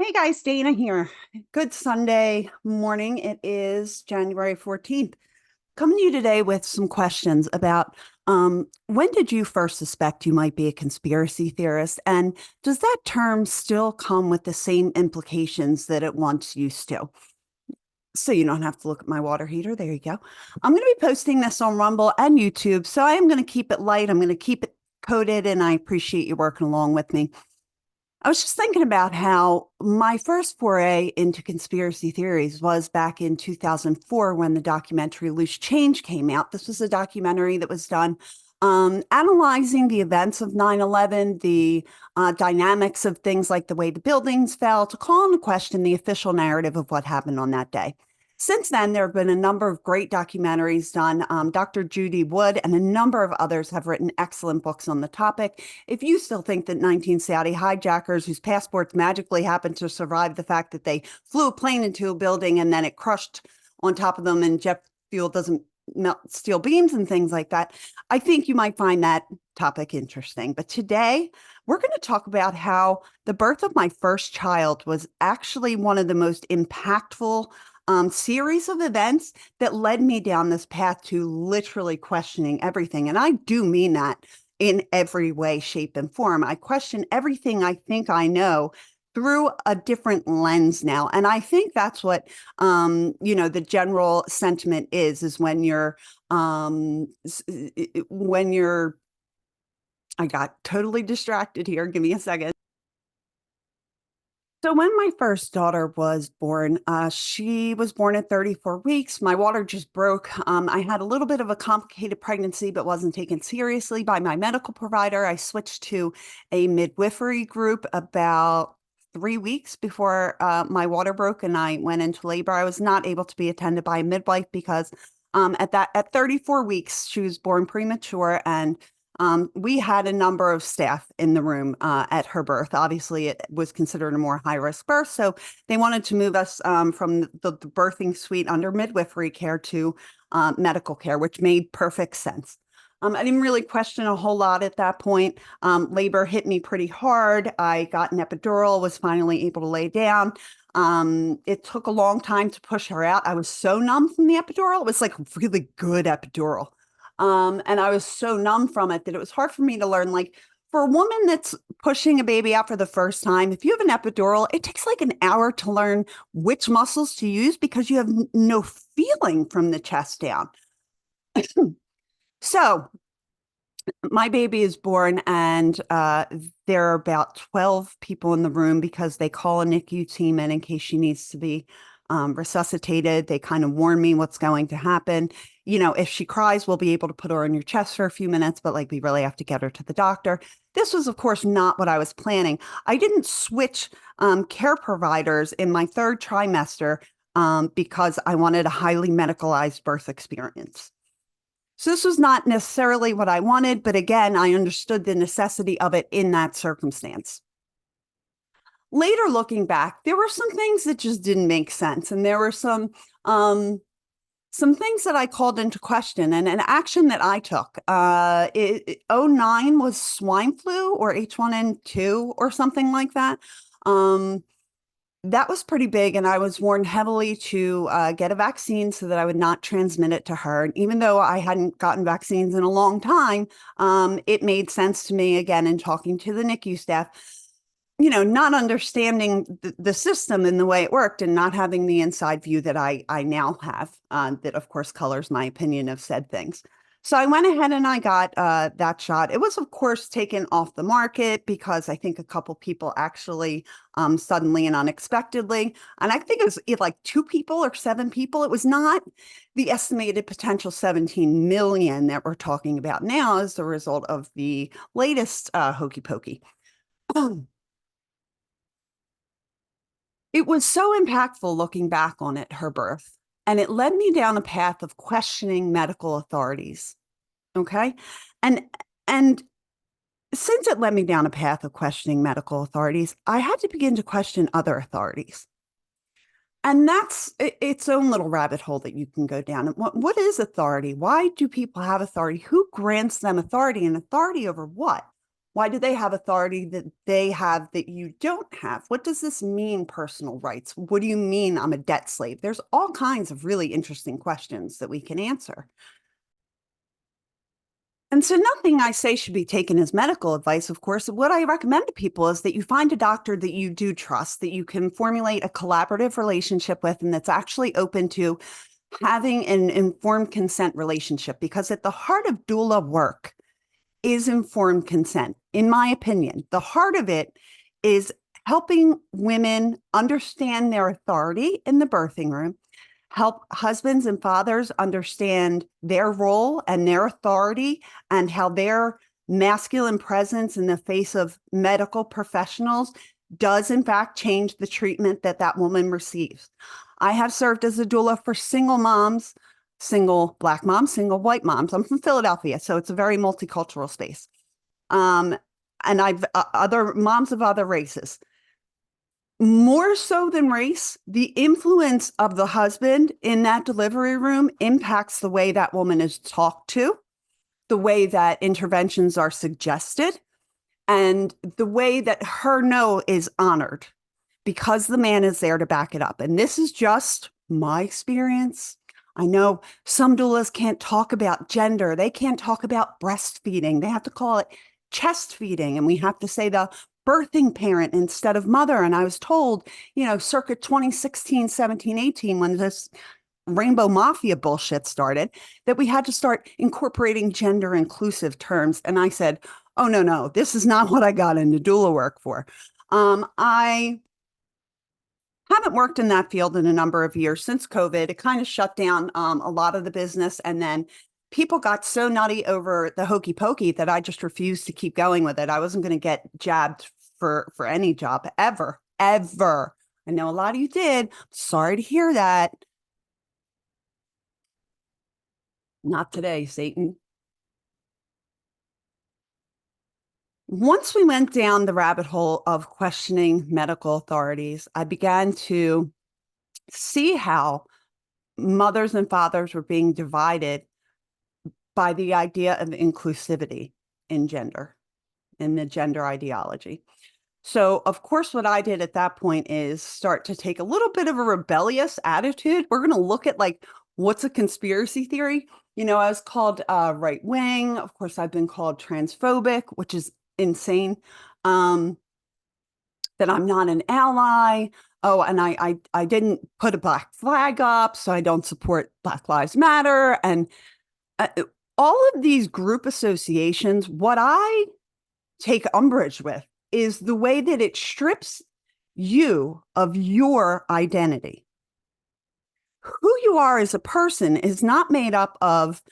Hey guys, Dana here. Good Sunday morning. It is January 14th. Coming to you today with some questions about when did you first suspect you might be a conspiracy theorist? And does that term still come with the same implications that it once used to? So you don't have to look at my water heater. There you go. I'm going to be posting this on Rumble and YouTube. So I am going to keep it light. I'm going to keep it coded, and I appreciate you working along with me. I was just thinking about how my first foray into conspiracy theories was back in 2004 when the documentary Loose Change came out. This was a documentary that was done analyzing the events of 9/11, the dynamics of things like the way the buildings fell, to call into question the official narrative of what happened on that day. Since then, there have been a number of great documentaries done. Dr. Judy Wood and a number of others have written excellent books on the topic. If you still think that 19 Saudi hijackers whose passports magically happened to survive the fact that they flew a plane into a building and then it crushed on top of them and jet fuel doesn't melt steel beams and things like that, I think you might find that topic interesting. But today, we're going to talk about how the birth of my first child was actually one of the most impactful series of events that led me down this path to literally questioning everything. And I do mean that in every way, shape, and form. I question everything I think I know through a different lens now. And I think that's what, the general sentiment is when I got totally distracted here. Give me a second. So when my first daughter was born, she was born at 34 weeks. My water just broke. I had a little bit of a complicated pregnancy, but wasn't taken seriously by my medical provider. I switched to a midwifery group about 3 weeks before my water broke and I went into labor. I was not able to be attended by a midwife because at 34 weeks, she was born premature, and we had a number of staff in the room at her birth. Obviously, it was considered a more high-risk birth, so they wanted to move us from the birthing suite under midwifery care to medical care, which made perfect sense. I didn't really question a whole lot at that point. Labor hit me pretty hard. I got an epidural, was finally able to lay down. It took a long time to push her out. I was so numb from the epidural. It was like a really good epidural. And I was so numb from it that it was hard for me to learn. Like, for a woman that's pushing a baby out for the first time, if you have an epidural, it takes like an hour to learn which muscles to use because you have no feeling from the chest down. So my baby is born, and there are about 12 people in the room because they call a NICU team in case she needs to be resuscitated. They kind of warn me what's going to happen. If she cries, we'll be able to put her on your chest for a few minutes, but like we really have to get her to the doctor. This was, of course, not what I was planning. I didn't switch care providers in my third trimester because I wanted a highly medicalized birth experience. So this was not necessarily what I wanted, but again, I understood the necessity of it in that circumstance. Later, looking back, there were some things that just didn't make sense, and there were some things that I called into question, and an action that I took. 09 was swine flu or H1N2 or something like that. That was pretty big, and I was warned heavily to get a vaccine so that I would not transmit it to her. And even though I hadn't gotten vaccines in a long time, it made sense to me, again, in talking to the NICU staff, not understanding the system and the way it worked and not having the inside view that I now have, that, of course, colors my opinion of said things. So I went ahead and I got that shot. It was, of course, taken off the market because I think a couple people actually suddenly and unexpectedly, and I think it was like 2 people or 7 people. It was not the estimated potential 17 million that we're talking about now as the result of the latest hokey pokey. It was so impactful looking back on it, her birth, and it led me down a path of questioning medical authorities. Okay. And since it led me down a path of questioning medical authorities, I had to begin to question other authorities. And that's its own little rabbit hole that you can go down. What is authority? Why do people have authority? Who grants them authority, and authority over what? Why do they have authority that they have that you don't have? What does this mean, personal rights? What do you mean I'm a debt slave? There's all kinds of really interesting questions that we can answer. And so nothing I say should be taken as medical advice, of course. What I recommend to people is that you find a doctor that you do trust, that you can formulate a collaborative relationship with, and that's actually open to having an informed consent relationship. Because at the heart of doula work is informed consent. In my opinion, the heart of it is helping women understand their authority in the birthing room, help husbands and fathers understand their role and their authority and how their masculine presence in the face of medical professionals does in fact change the treatment that that woman receives. I have served as a doula for single moms, single Black moms, single white moms. I'm from Philadelphia, so it's a very multicultural space. And I've other moms of other races. More so than race, the influence of the husband in that delivery room impacts the way that woman is talked to, the way that interventions are suggested, and the way that her no is honored because the man is there to back it up. And this is just my experience. I know some doulas can't talk about gender. They can't talk about breastfeeding. They have to call it chest feeding. And we have to say the birthing parent instead of mother. And I was told, circa 2016, 17, 18, when this rainbow mafia bullshit started, that we had to start incorporating gender inclusive terms. And I said, oh, no, this is not what I got into doula work for. I haven't worked in that field in a number of years since COVID. It kind of shut down a lot of the business. And then people got so nutty over the hokey pokey that I just refused to keep going with it. I wasn't going to get jabbed for any job ever. I know a lot of you did. Sorry to hear that. Not today, Satan. Once we went down the rabbit hole of questioning medical authorities, I began to see how mothers and fathers were being divided by the idea of inclusivity in gender, in the gender ideology. So, of course, what I did at that point is start to take a little bit of a rebellious attitude. We're going to look at what's a conspiracy theory? I was called right wing. Of course, I've been called transphobic, which is insane. That I'm not an ally. Oh, and I didn't put a black flag up, so I don't support Black Lives Matter. And all of these group associations, what I take umbrage with is the way that it strips you of your identity. Who you are as a person is not made up of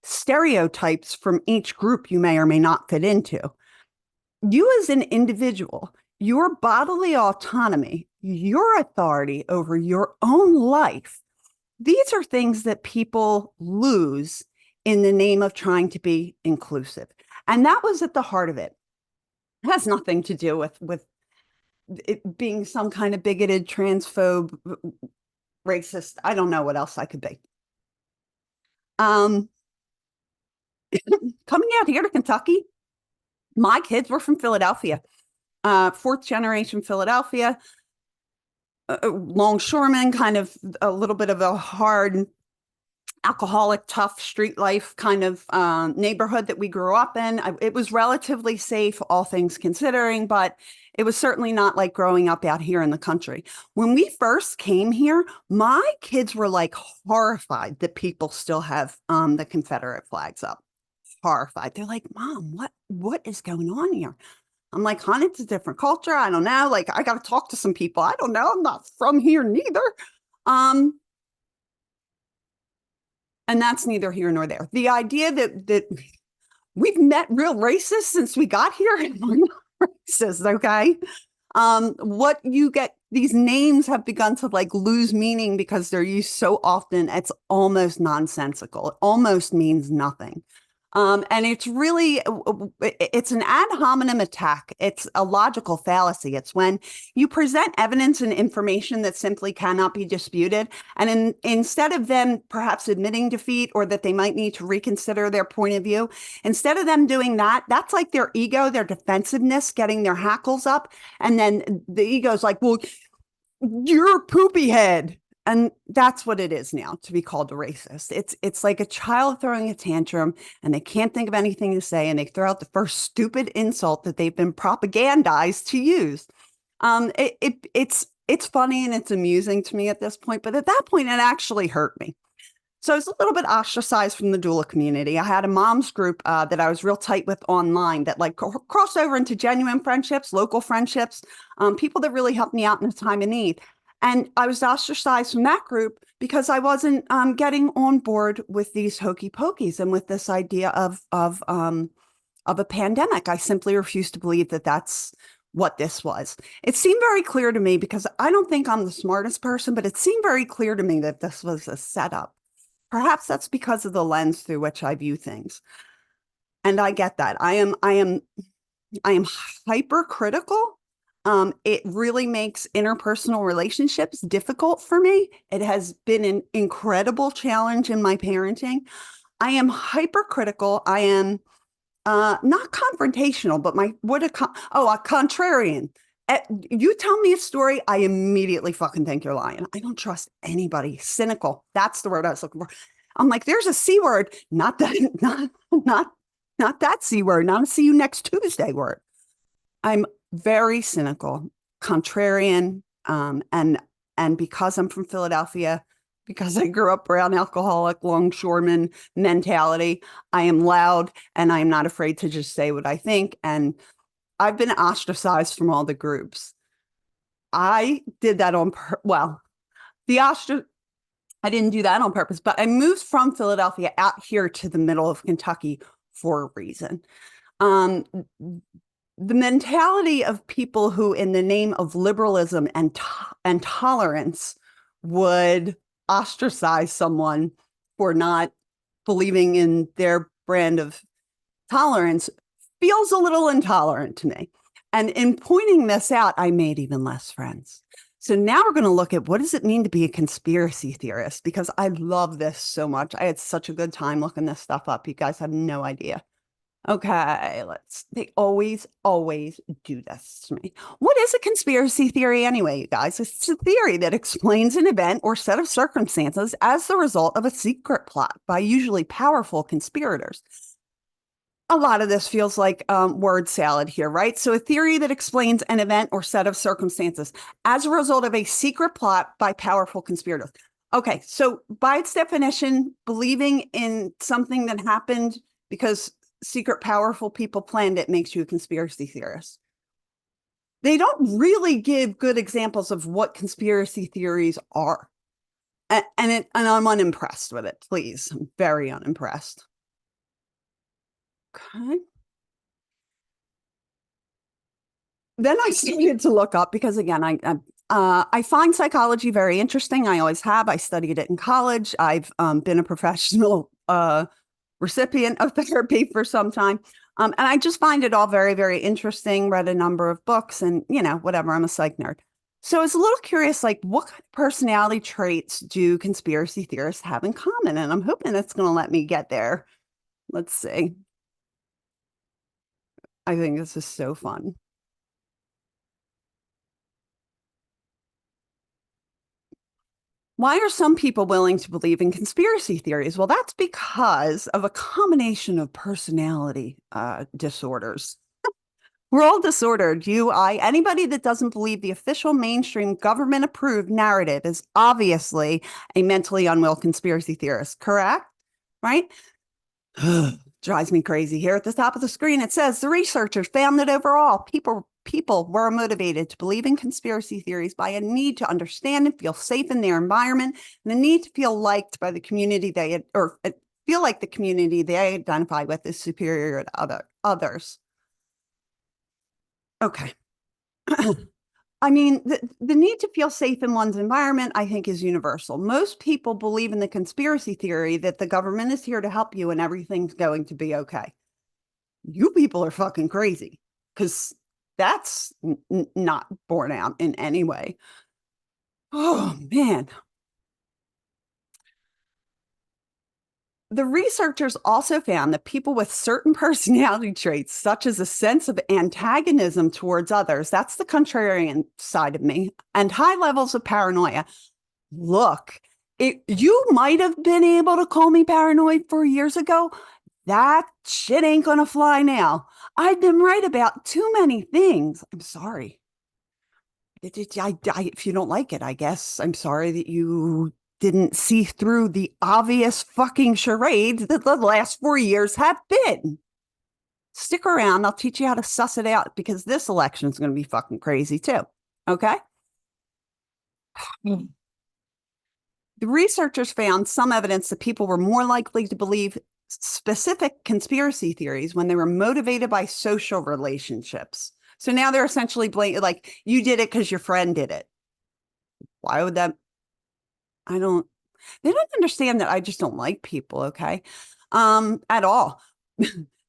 stereotypes from each group you may or may not fit into. You as an individual, your bodily autonomy, your authority over your own life, these are things that people lose in the name of trying to be inclusive. And that was at the heart of it. It has nothing to do with it being some kind of bigoted, transphobe, racist. I don't know what else I could be. Coming out here to Kentucky, my kids were from Philadelphia, fourth generation Philadelphia, longshoremen, kind of a little bit of a hard, alcoholic, tough street life kind of neighborhood that we grew up in. It was relatively safe, all things considering, but it was certainly not like growing up out here in the country. When we first came here, my kids were horrified that people still have the Confederate flags up. Horrified. They're like, Mom, what is going on here? I'm like, hon, it's a different culture. I don't know. I got to talk to some people. I don't know. I'm not from here neither. And that's neither here nor there. The idea that we've met real racists since we got here, and we're not racist, okay? What you get, these names have begun to lose meaning because they're used so often, it's almost nonsensical. It almost means nothing. And it's really, it's an ad hominem attack. It's a logical fallacy. It's when you present evidence and information that simply cannot be disputed. And instead of them perhaps admitting defeat or that they might need to reconsider their point of view, instead of them doing that, that's like their ego, their defensiveness, getting their hackles up. And then the ego's like, well, you're a poopy head. And that's what it is now, to be called a racist. It's like a child throwing a tantrum and they can't think of anything to say and they throw out the first stupid insult that they've been propagandized to use. It's funny and it's amusing to me at this point, but at that point, it actually hurt me. So I was a little bit ostracized from the doula community. I had a mom's group that I was real tight with online that like crossed over into genuine friendships, local friendships, people that really helped me out in a time of need. And I was ostracized from that group because I wasn't getting on board with these hokey pokies and with this idea of a pandemic. I simply refused to believe that that's what this was. It seemed very clear to me because I don't think I'm the smartest person, but it seemed very clear to me that this was a setup. Perhaps that's because of the lens through which I view things. And I get that. I am hypercritical. It really makes interpersonal relationships difficult for me. It has been an incredible challenge in my parenting. I am hypercritical. I am not confrontational, but a contrarian. You tell me a story, I immediately fucking think you're lying. I don't trust anybody. Cynical. That's the word I was looking for. I'm like, there's a C word, not that, not that C word, not a see you next Tuesday word. I'm very cynical, contrarian, and because I'm from Philadelphia, because I grew up around alcoholic longshoreman mentality, I am loud and I am not afraid to just say what I think. And I've been ostracized from all the groups. I did that I didn't do that on purpose, but I moved from Philadelphia out here to the middle of Kentucky for a reason. The mentality of people who, in the name of liberalism and tolerance, would ostracize someone for not believing in their brand of tolerance feels a little intolerant to me. And in pointing this out, I made even less friends. So now we're going to look at what does it mean to be a conspiracy theorist, because I love this so much. I had such a good time looking this stuff up. You guys have no idea. Okay, they always do this to me. What is a conspiracy theory anyway, you guys? It's a theory that explains an event or set of circumstances as the result of a secret plot by usually powerful conspirators. A lot of this feels like word salad here, right? So a theory that explains an event or set of circumstances as a result of a secret plot by powerful conspirators. Okay, so by its definition, believing in something that happened because secret powerful people planned it makes you a conspiracy theorist. They don't really give good examples of what conspiracy theories are. And I'm unimpressed with it, please. I'm very unimpressed. Okay. Then I started to look up because, again, I find psychology very interesting. I always have. I studied it in college. I've been a professional recipient of therapy for some time. And I just find it all very, very interesting. Read a number of books and, whatever. I'm a psych nerd. So I was a little curious, like, what kind of personality traits do conspiracy theorists have in common? And I'm hoping it's going to let me get there. Let's see. I think this is so fun. Why are some people willing to believe in conspiracy theories? Well, that's because of a combination of personality disorders. We're all disordered. Anybody that doesn't believe the official mainstream government approved narrative is obviously a mentally unwell conspiracy theorist, correct? Right? Drives me crazy. Here at the top of the screen, it says the researchers found that overall people were motivated to believe in conspiracy theories by a need to understand and feel safe in their environment and a need to feel liked by the community feel like the community they identify with is superior to others. Okay. I mean, the need to feel safe in one's environment, I think, is universal. Most people believe in the conspiracy theory that the government is here to help you and everything's going to be okay. You people are fucking crazy, because that's not borne out in any way. Oh, man. The researchers also found that people with certain personality traits, such as a sense of antagonism towards others, that's the contrarian side of me, and high levels of paranoia. Look, you might have been able to call me paranoid 4 years ago. That shit ain't gonna fly now. I've been right about too many things. I'm sorry. If you don't like it, I guess I'm sorry that you didn't see through the obvious fucking charades that the last 4 years have been. Stick around. I'll teach you how to suss it out, because this election is going to be fucking crazy too. Okay. The researchers found some evidence that people were more likely to believe specific conspiracy theories when they were motivated by social relationships. So now they're essentially like, you did it because your friend did it. Why would that? They don't understand that I just don't like people, okay? At all.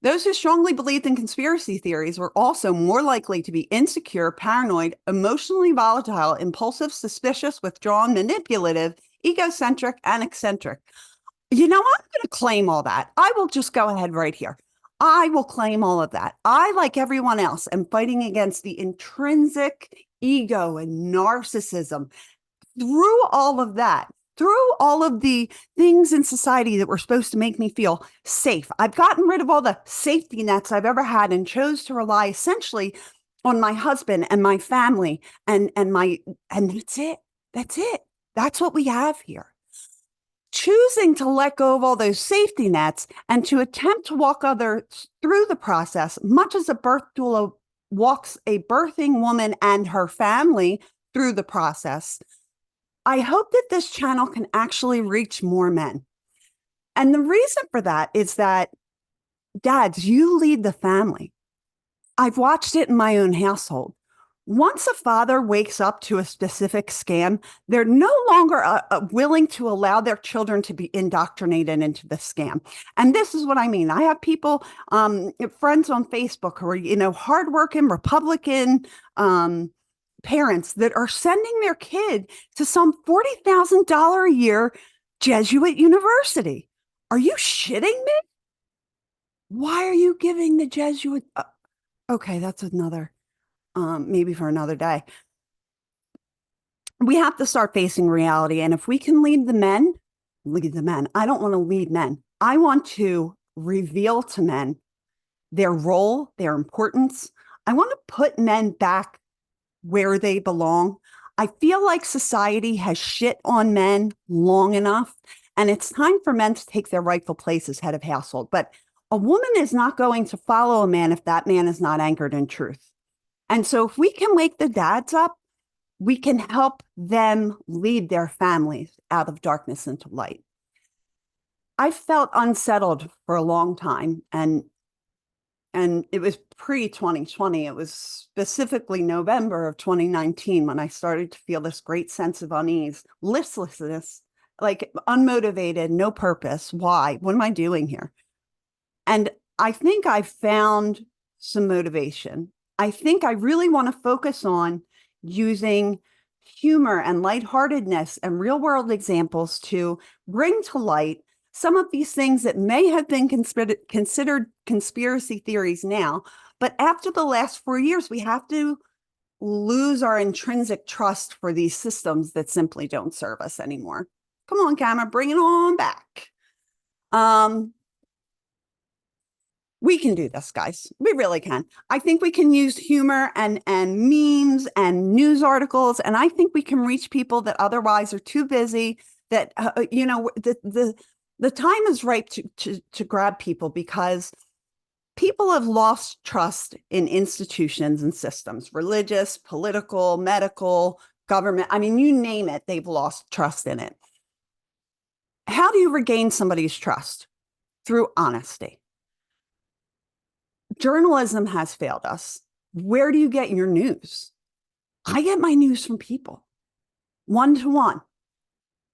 Those who strongly believed in conspiracy theories were also more likely to be insecure, paranoid, emotionally volatile, impulsive, suspicious, withdrawn, manipulative, egocentric, and eccentric. You know, I'm going to claim all that. I will just go ahead right here. I will claim all of that. I, like everyone else, am fighting against the intrinsic ego and narcissism. Through all of that, through all of the things in society that were supposed to make me feel safe, I've gotten rid of all the safety nets I've ever had and chose to rely essentially on my husband and my family and that's it. That's it. That's what we have here. Choosing to let go of all those safety nets and to attempt to walk others through the process, much as a birth doula walks a birthing woman and her family through the process, I hope that this channel can actually reach more men. And the reason for that is that, dads, you lead the family. I've watched it in my own household. Once a father wakes up to a specific scam, they're no longer willing to allow their children to be indoctrinated into the scam. And this is what I mean. I have people, friends on Facebook who are, hardworking Republican parents that are sending their kid to some $40,000 a year Jesuit university. Are you shitting me? Why are you giving the Jesuit? Okay, that's another, maybe for another day. We have to start facing reality. And if we can lead the men, lead the men. I don't want to lead men. I want to reveal to men their role, their importance. I want to put men back where they belong. I feel like society has shit on men long enough, and it's time for men to take their rightful place as head of household. But a woman is not going to follow a man if that man is not anchored in truth. And so if we can wake the dads up, we can help them lead their families out of darkness into light. I felt unsettled for a long time, and it was pre-2020. It was specifically November of 2019 when I started to feel this great sense of unease, listlessness, like unmotivated, no purpose. Why? What am I doing here? And I think I found some motivation. I think I really want to focus on using humor and lightheartedness and real world examples to bring to light some of these things that may have been considered conspiracy theories now, but after the last 4 years, we have to lose our intrinsic trust for these systems that simply don't serve us anymore. Come on, camera, bring it on back. We can do this, guys. We really can. I think we can use humor and memes and news articles, and I think we can reach people that otherwise are too busy. That the time is right to grab people, because people have lost trust in institutions and systems, religious, political, medical, government. I mean, you name it, they've lost trust in it. How do you regain somebody's trust? Through honesty. Journalism has failed us. Where do you get your news? I get my news from people, one to one.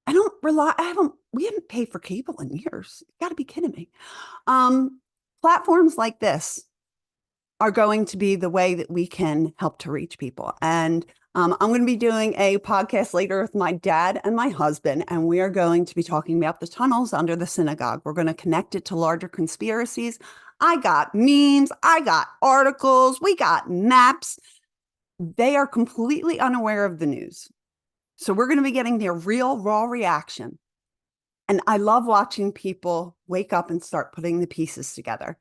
We haven't paid for cable in years. You got to be kidding me. Platforms like this are going to be the way that we can help to reach people. And I'm going to be doing a podcast later with my dad and my husband, and we are going to be talking about the tunnels under the synagogue. We're going to connect it to larger conspiracies. I got memes, I got articles, we got maps. They are completely unaware of the news. So we're going to be getting their real, raw reaction. And I love watching people wake up and start putting the pieces together.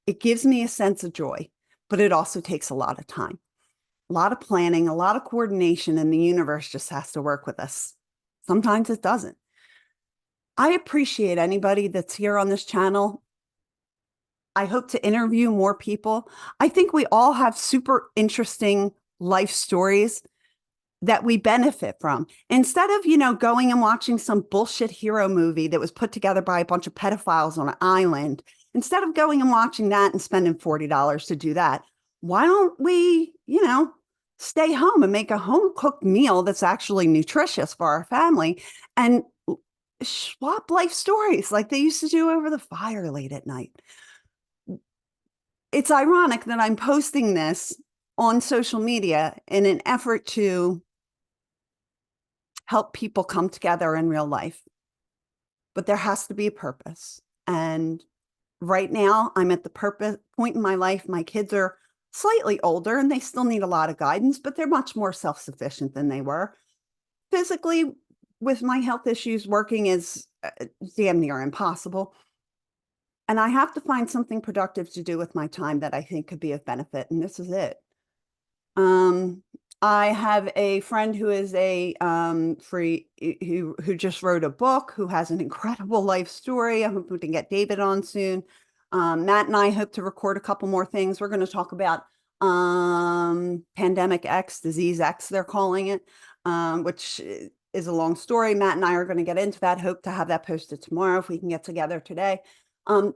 It gives me a sense of joy, but it also takes a lot of time, a lot of planning, a lot of coordination, and the universe just has to work with us. Sometimes it doesn't. I appreciate anybody that's here on this channel. I hope to interview more people. I think we all have super interesting life stories that we benefit from. Instead of, going and watching some bullshit hero movie that was put together by a bunch of pedophiles on an island, instead of going and watching that and spending $40 to do that, why don't we, stay home and make a home cooked meal that's actually nutritious for our family and swap life stories like they used to do over the fire late at night. It's ironic that I'm posting this on social media in an effort to help people come together in real life. But there has to be a purpose. And right now, I'm at the point in my life. My kids are slightly older and they still need a lot of guidance, but they're much more self-sufficient than they were. Physically, with my health issues, working is damn near impossible. And I have to find something productive to do with my time that I think could be of benefit. And this is it. I have a friend who is who just wrote a book, who has an incredible life story. I hope we can get David on soon. Matt and I hope to record a couple more things. We're going to talk about Pandemic X, Disease X, they're calling it, which is a long story. Matt and I are going to get into that. Hope to have that posted tomorrow if we can get together today.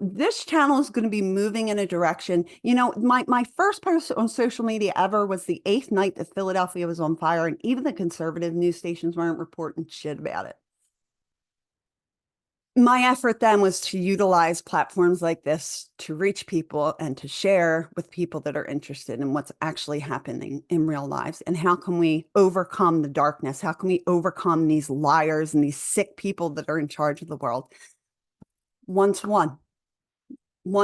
This channel is going to be moving in a direction. My first post on social media ever was the 8th night that Philadelphia was on fire, and even the conservative news stations weren't reporting shit about it. My effort then was to utilize platforms like this to reach people and to share with people that are interested in what's actually happening in real lives. And how can we overcome the darkness? How can we overcome these liars and these sick people that are in charge of the world? One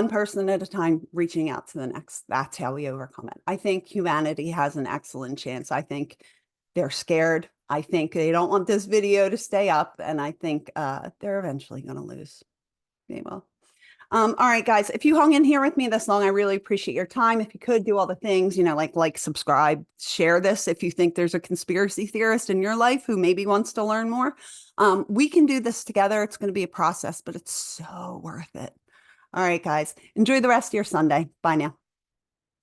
person at a time, reaching out to the next. That's how we overcome it. I think humanity has an excellent chance. I think they're scared. I think they don't want this video to stay up, and I think they're eventually going to lose. They will. All right, guys, if you hung in here with me this long, I really appreciate your time. If you could do all the things, like, subscribe, share this. If you think there's a conspiracy theorist in your life who maybe wants to learn more, we can do this together. It's going to be a process, but it's so worth it. All right, guys, enjoy the rest of your Sunday. Bye now.